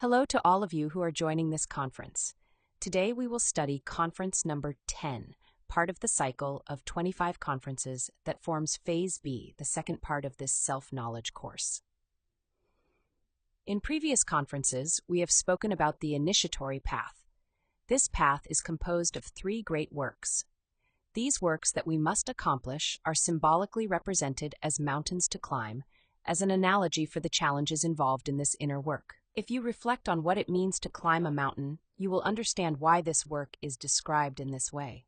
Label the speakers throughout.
Speaker 1: Hello to all of you who are joining this conference. Today we will study conference number 10, part of the cycle of 25 conferences that forms Phase B, the second part of this self-knowledge course. In previous conferences, we have spoken about the initiatory path. This path is composed of 3 great works. These works that we must accomplish are symbolically represented as mountains to climb, as an analogy for the challenges involved in this inner work. If you reflect on what it means to climb a mountain, you will understand why this work is described in this way.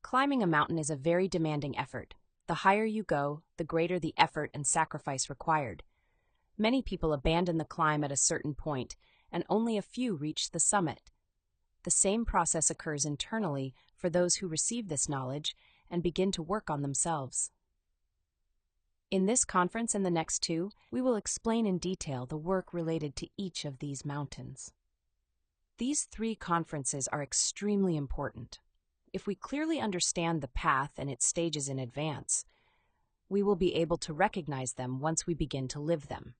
Speaker 1: Climbing a mountain is a very demanding effort. The higher you go, the greater the effort and sacrifice required. Many people abandon the climb at a certain point, and only a few reach the summit. The same process occurs internally for those who receive this knowledge and begin to work on themselves. In this conference and the next 2, we will explain in detail the work related to each of these mountains. These 3 conferences are extremely important. If we clearly understand the path and its stages in advance, we will be able to recognize them once we begin to live them.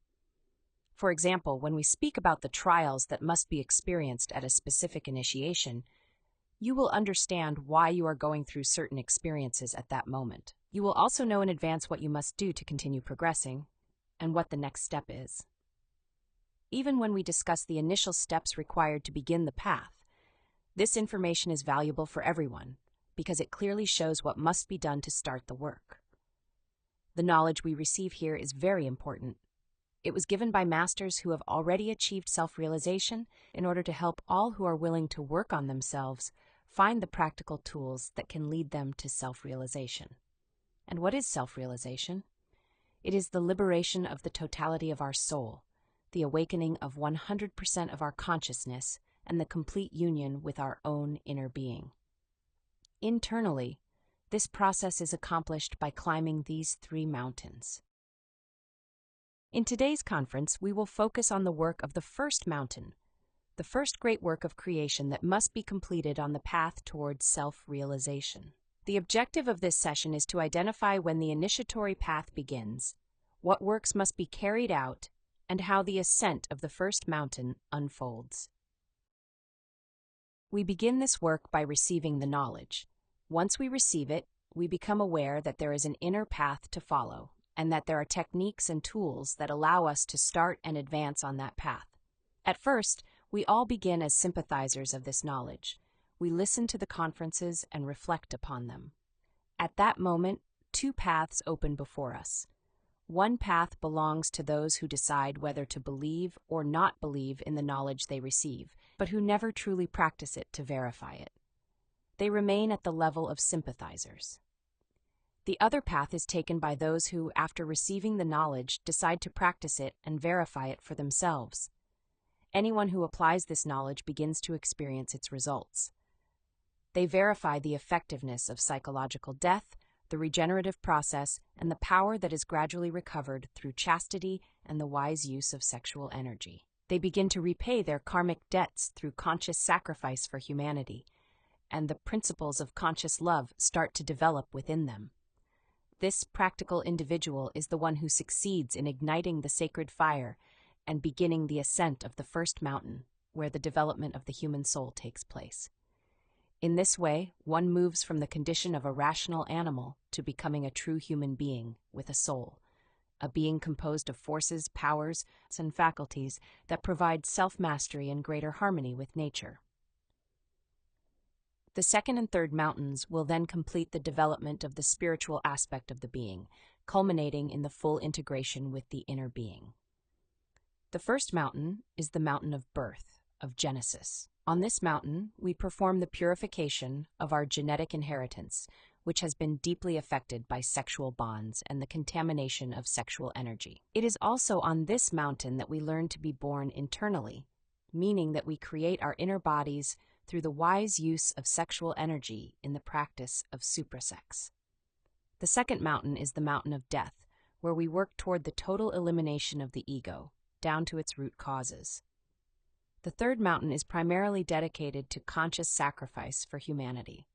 Speaker 1: For example, when we speak about the trials that must be experienced at a specific initiation, you will understand why you are going through certain experiences at that moment. You will also know in advance what you must do to continue progressing and what the next step is. Even when we discuss the initial steps required to begin the path, this information is valuable for everyone because it clearly shows what must be done to start the work. The knowledge we receive here is very important. It was given by masters who have already achieved self-realization in order to help all who are willing to work on themselves find the practical tools that can lead them to self-realization. And what is self-realization? It is the liberation of the totality of our soul, the awakening of 100% of our consciousness, and the complete union with our own inner being. Internally, this process is accomplished by climbing these 3 mountains. In today's conference, we will focus on the work of the first mountain, the first great work of creation that must be completed on the path towards self-realization. The objective of this session is to identify when the initiatory path begins, what works must be carried out, and how the ascent of the first mountain unfolds. We begin this work by receiving the knowledge. Once we receive it, we become aware that there is an inner path to follow, and that there are techniques and tools that allow us to start and advance on that path. At first, we all begin as sympathizers of this knowledge. We listen to the conferences and reflect upon them. At that moment, 2 paths open before us. One path belongs to those who decide whether to believe or not believe in the knowledge they receive, but who never truly practice it to verify it. They remain at the level of sympathizers. The other path is taken by those who, after receiving the knowledge, decide to practice it and verify it for themselves. Anyone who applies this knowledge begins to experience its results. They verify the effectiveness of psychological death, the regenerative process, and the power that is gradually recovered through chastity and the wise use of sexual energy. They begin to repay their karmic debts through conscious sacrifice for humanity, and the principles of conscious love start to develop within them. This practical individual is the one who succeeds in igniting the sacred fire and beginning the ascent of the first mountain, where the development of the human soul takes place. In this way, one moves from the condition of a rational animal to becoming a true human being with a soul, a being composed of forces, powers, and faculties that provide self-mastery and greater harmony with nature. The second and third mountains will then complete the development of the spiritual aspect of the being, culminating in the full integration with the inner being. The first mountain is the mountain of birth, of Genesis. On this mountain, we perform the purification of our genetic inheritance, which has been deeply affected by sexual bonds and the contamination of sexual energy. It is also on this mountain that we learn to be born internally, meaning that we create our inner bodies through the wise use of sexual energy in the practice of suprasex. The second mountain is the mountain of death, where we work toward the total elimination of the ego, down to its root causes. The third mountain is primarily dedicated to conscious sacrifice for humanity.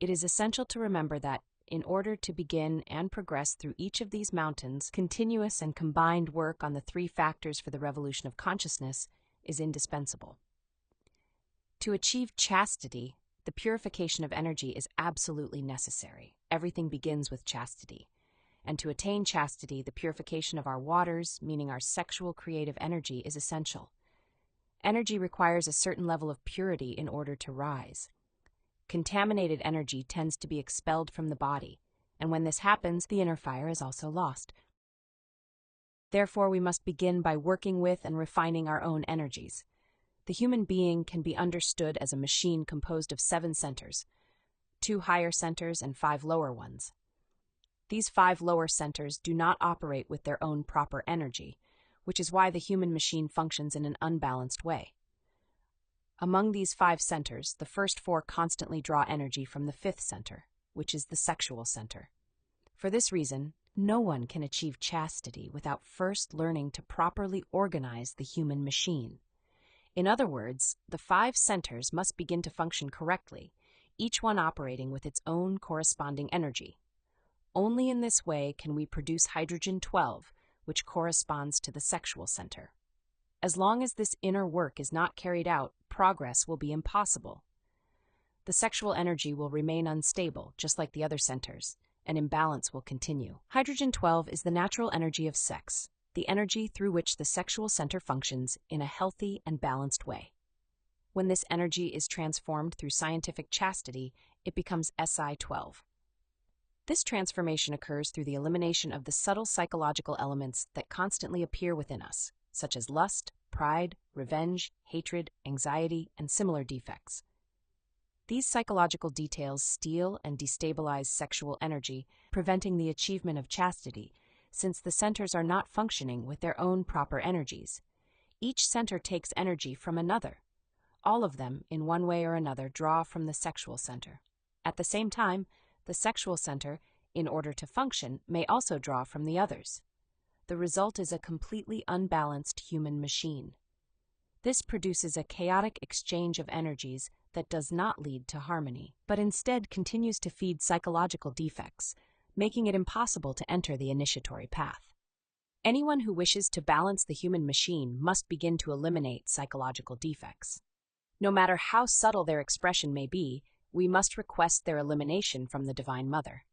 Speaker 1: It is essential to remember that, In order to begin and progress through each of these mountains, continuous and combined work on the three factors for the revolution of consciousness is indispensable. To achieve chastity, the purification of energy is absolutely necessary. Everything begins with chastity. And to attain chastity, the purification of our waters, meaning our sexual creative energy, is essential. Energy requires a certain level of purity in order to rise. Contaminated energy tends to be expelled from the body, and when this happens, the inner fire is also lost. Therefore, we must begin by working with and refining our own energies. The human being can be understood as a machine composed of 7 centers, 2 higher centers and 5 lower ones. These 5 lower centers do not operate with their own proper energy, which is why the human machine functions in an unbalanced way. Among these 5 centers, the first 4 constantly draw energy from the 5th center, which is the sexual center. For this reason, no one can achieve chastity without first learning to properly organize the human machine. In other words, the 5 centers must begin to function correctly, each one operating with its own corresponding energy. Only in this way can we produce hydrogen-12, which corresponds to the sexual center. As long as this inner work is not carried out, progress will be impossible. The sexual energy will remain unstable, just like the other centers, and imbalance will continue. Hydrogen-12 is the natural energy of sex, the energy through which the sexual center functions in a healthy and balanced way. When this energy is transformed through scientific chastity, it becomes Si-12. This transformation occurs through the elimination of the subtle psychological elements that constantly appear within us, such as lust, pride, revenge, hatred, anxiety, and similar defects. These psychological details steal and destabilize sexual energy, preventing the achievement of chastity, since the centers are not functioning with their own proper energies. Each center takes energy from another. All of them, in one way or another, draw from the sexual center. At the same time, the sexual center, in order to function, may also draw from the others. The result is a completely unbalanced human machine. This produces a chaotic exchange of energies that does not lead to harmony, but instead continues to feed psychological defects, making it impossible to enter the initiatory path. Anyone who wishes to balance the human machine must begin to eliminate psychological defects. No matter how subtle their expression may be, we must request their elimination from the Divine Mother.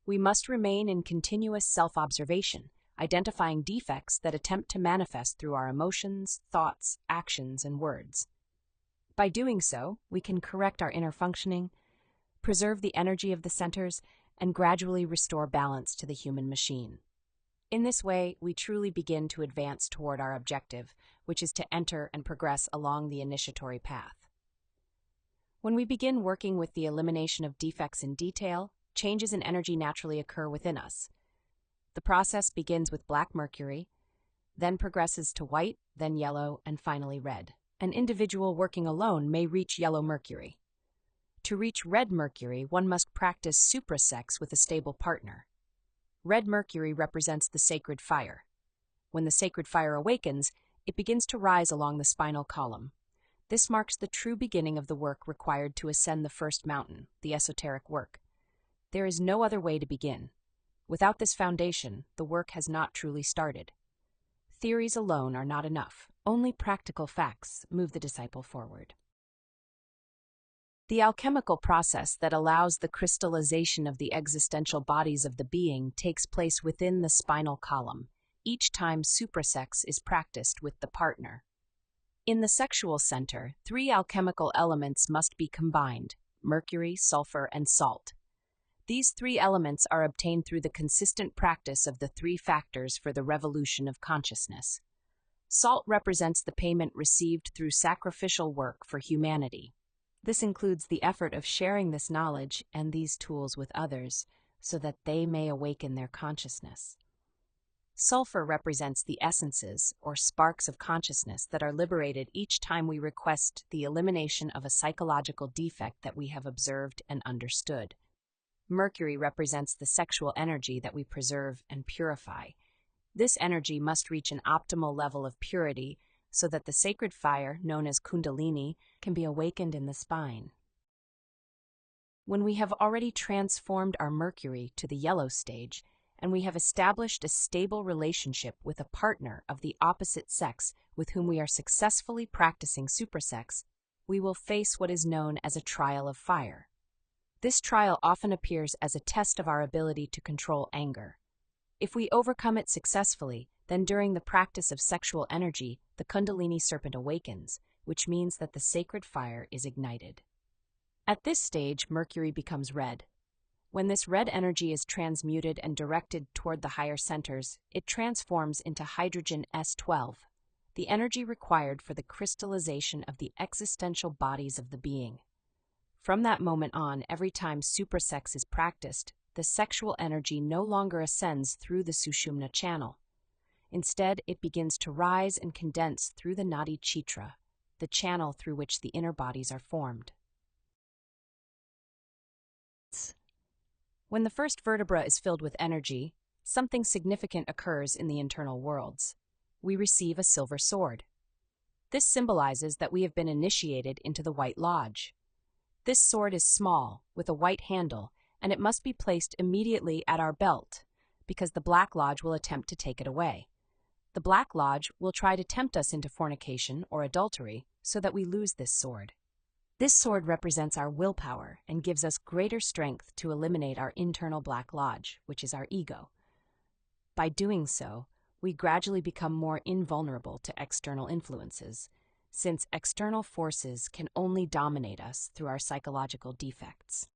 Speaker 1: We must remain in continuous self-observation, identifying defects that attempt to manifest through our emotions, thoughts, actions, and words. By doing so, we can correct our inner functioning, preserve the energy of the centers, and gradually restore balance to the human machine. In this way, we truly begin to advance toward our objective, which is to enter and progress along the initiatory path. When we begin working with the elimination of defects in detail, changes in energy naturally occur within us. The process begins with black mercury, then progresses to white, then yellow, and finally red. An individual working alone may reach yellow mercury. To reach red mercury, one must practice suprasex with a stable partner. Red mercury represents the sacred fire. When the sacred fire awakens, it begins to rise along the spinal column. This marks the true beginning of the work required to ascend the first mountain, the esoteric work. There is no other way to begin. Without this foundation, the work has not truly started. Theories alone are not enough. Only practical facts move the disciple forward. The alchemical process that allows the crystallization of the existential bodies of the being takes place within the spinal column, each time suprasex is practiced with the partner. In the sexual center, 3 alchemical elements must be combined: mercury, sulfur, and salt. These 3 elements are obtained through the consistent practice of the 3 factors for the revolution of consciousness. Salt represents the payment received through sacrificial work for humanity. This includes the effort of sharing this knowledge and these tools with others so that they may awaken their consciousness. Sulfur represents the essences, or sparks of consciousness, that are liberated each time we request the elimination of a psychological defect that we have observed and understood. Mercury represents the sexual energy that we preserve and purify. This energy must reach an optimal level of purity so that the sacred fire, known as Kundalini, can be awakened in the spine. When we have already transformed our Mercury to the yellow stage, and we have established a stable relationship with a partner of the opposite sex with whom we are successfully practicing supersex, we will face what is known as a trial of fire. This trial often appears as a test of our ability to control anger. If we overcome it successfully, then during the practice of sexual energy, the Kundalini serpent awakens, which means that the sacred fire is ignited. At this stage, Mercury becomes red. When this red energy is transmuted and directed toward the higher centers, it transforms into hydrogen S12, the energy required for the crystallization of the existential bodies of the being. From that moment on, every time supersex is practiced, the sexual energy no longer ascends through the Sushumna channel. Instead, it begins to rise and condense through the Nadi Chitra, the channel through which the inner bodies are formed. When the first vertebra is filled with energy, something significant occurs in the internal worlds. We receive a silver sword. This symbolizes that we have been initiated into the White Lodge. This sword is small, with a white handle, and it must be placed immediately at our belt, because the Black Lodge will attempt to take it away. The Black Lodge will try to tempt us into fornication or adultery so that we lose this sword. This sword represents our willpower and gives us greater strength to eliminate our internal Black Lodge, which is our ego. By doing so, we gradually become more invulnerable to external influences, since external forces can only dominate us through our psychological defects.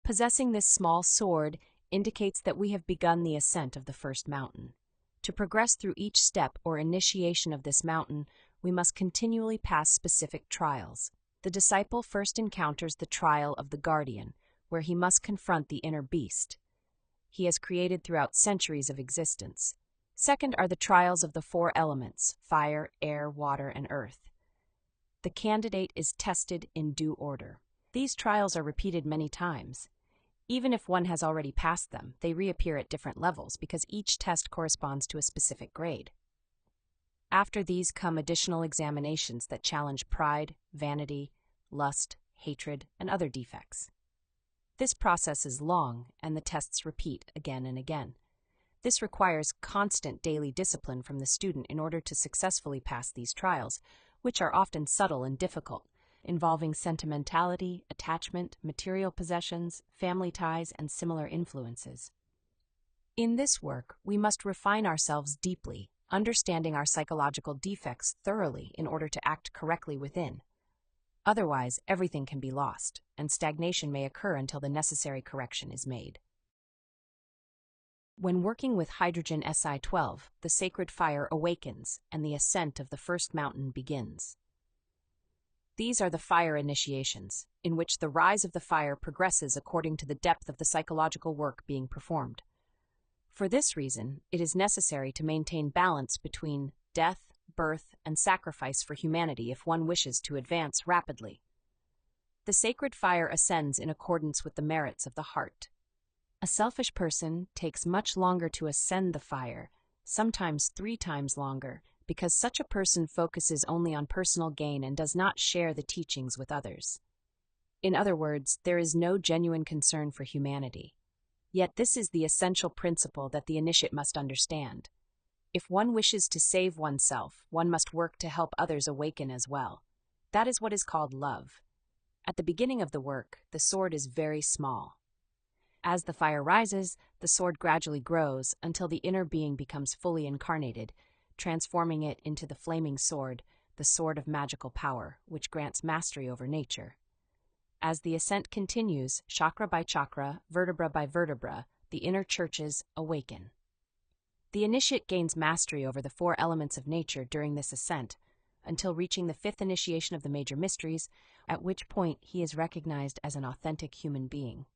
Speaker 1: Possessing this small sword indicates that we have begun the ascent of the first mountain. To progress through each step or initiation of this mountain, we must continually pass specific trials. The disciple first encounters the trial of the guardian, where he must confront the inner beast he has created throughout centuries of existence. Second are the trials of the four elements: fire, air, water, and earth. The candidate is tested in due order. These trials are repeated many times. Even if one has already passed them, they reappear at different levels because each test corresponds to a specific grade. After these come additional examinations that challenge pride, vanity, lust, hatred, and other defects. This process is long, and the tests repeat again and again. This requires constant daily discipline from the student in order to successfully pass these trials, which are often subtle and difficult, involving sentimentality, attachment, material possessions, family ties, and similar influences. In this work, we must refine ourselves deeply, understanding our psychological defects thoroughly in order to act correctly within. Otherwise, everything can be lost, and stagnation may occur until the necessary correction is made. When working with hydrogen Si12, the sacred fire awakens and the ascent of the first mountain begins. These are the fire initiations, in which the rise of the fire progresses according to the depth of the psychological work being performed. For this reason, it is necessary to maintain balance between death, birth, and sacrifice for humanity if one wishes to advance rapidly. The sacred fire ascends in accordance with the merits of the heart. A selfish person takes much longer to ascend the fire, sometimes 3 times longer, because such a person focuses only on personal gain and does not share the teachings with others. In other words, there is no genuine concern for humanity. Yet this is the essential principle that the initiate must understand. If one wishes to save oneself, one must work to help others awaken as well. That is what is called love. At the beginning of the work, the sword is very small. As the fire rises, the sword gradually grows until the inner being becomes fully incarnated, transforming it into the flaming sword, the sword of magical power, which grants mastery over nature. As the ascent continues, chakra by chakra, vertebra by vertebra, the inner churches awaken. The initiate gains mastery over the 4 elements of nature during this ascent, until reaching the 5th initiation of the major mysteries, at which point he is recognized as an authentic human being.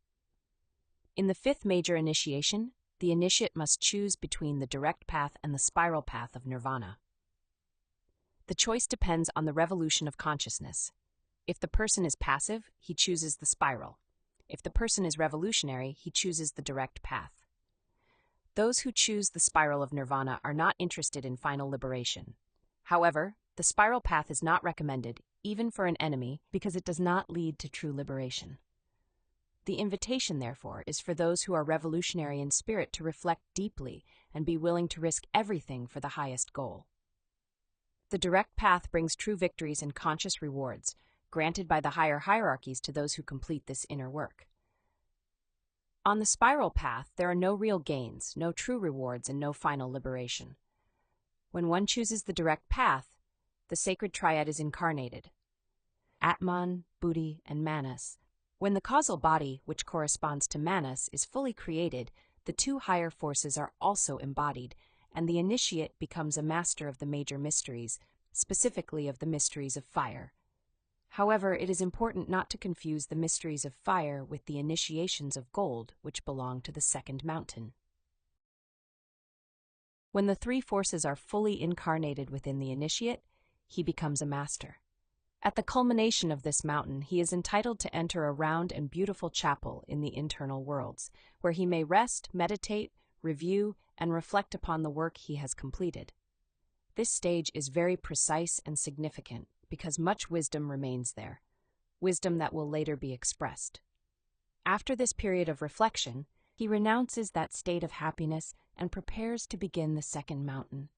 Speaker 1: In the 5th major initiation, the initiate must choose between the direct path and the spiral path of nirvana. The choice depends on the revolution of consciousness. If the person is passive, he chooses the spiral. If the person is revolutionary, he chooses the direct path. Those who choose the spiral of nirvana are not interested in final liberation. However, the spiral path is not recommended, even for an enemy, because it does not lead to true liberation. The invitation, therefore, is for those who are revolutionary in spirit to reflect deeply and be willing to risk everything for the highest goal. The direct path brings true victories and conscious rewards, granted by the higher hierarchies to those who complete this inner work. On the spiral path, there are no real gains, no true rewards, and no final liberation. When one chooses the direct path, the sacred triad is incarnated: Atman, Buddhi, and Manas. When the causal body, which corresponds to Manas, is fully created, the two higher forces are also embodied, and the initiate becomes a master of the major mysteries, specifically of the mysteries of fire. However, it is important not to confuse the mysteries of fire with the initiations of gold, which belong to the second mountain. When the three forces are fully incarnated within the initiate, he becomes a master. At the culmination of this mountain, he is entitled to enter a round and beautiful chapel in the internal worlds, where he may rest, meditate, review, and reflect upon the work he has completed. This stage is very precise and significant because much wisdom remains there, wisdom that will later be expressed. After this period of reflection, he renounces that state of happiness and prepares to begin the second mountain.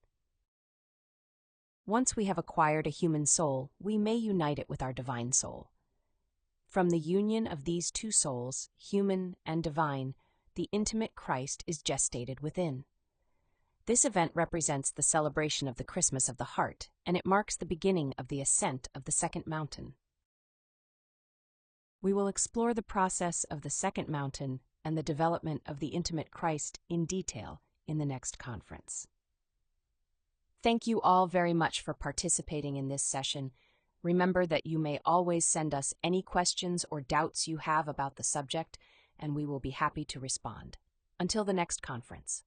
Speaker 1: Once we have acquired a human soul, we may unite it with our divine soul. From the union of these two souls, human and divine, the intimate Christ is gestated within. This event represents the celebration of the Christmas of the heart, and it marks the beginning of the ascent of the second mountain. We will explore the process of the second mountain and the development of the intimate Christ in detail in the next conference. Thank you all very much for participating in this session. Remember that you may always send us any questions or doubts you have about the subject, and we will be happy to respond. Until the next conference.